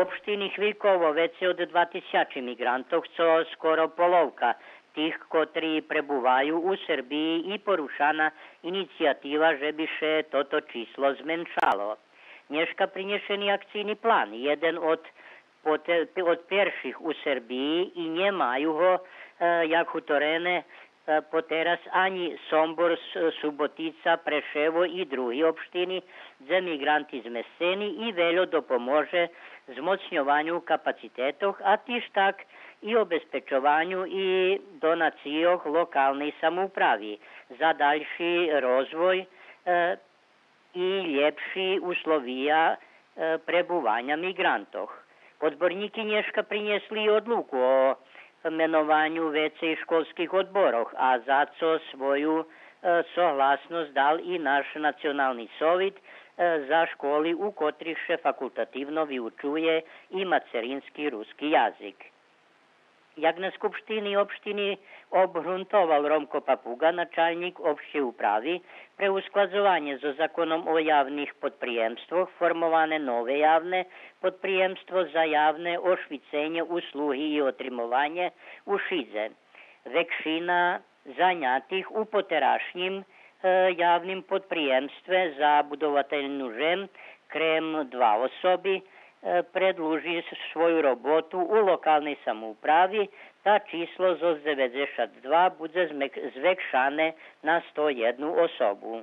opštini Hvikovo već je od 2000 migrantov, co skoro polovka tih, kotri prebuvaju u Srbiji i porušana inicijativa, že bi še toto číslo zmenšalo. Nješka prinješeni akcijni plan, jeden od prvších u Srbiji i njemaju ho, jak utorene, poteraz ani Sombor, Subotica, Preševo i drugi opštini, gdje migranti zmeseni i veljo dopomože zmocnjovanju kapacitetoh, a tiž tak i obezpečovanju i donacijoh lokalnej samoupravi za daljši rozvoj i ljepši uslovija prebuvanja migrantoh. Odborniki Nješka prinjesli odluku o menovanju vece i školskih odboroh, a zato svoju soglasnost dal i naš nacionalni sovjet za školi u kotrih še fakultativno vyučuje i materinski ruski jazik. Jak na skupštini opštini obgruntoval Romko Papuga, načalnik opšte upravi, pre uskladzovanje so zakonom o javnih podprijemstvoh formovane nove javne podprijemstvo za javne ošvicenje, usluhi i otrimovanje u Šidze. Vekšina zanjatih u poterašnjim javnim podprijemstve za budovateljnu žem, krem 2 osobi, predluži svoju robotu u lokalnej samoupravi, ta číslo zo 92 bude zvekšane na 101 osobu.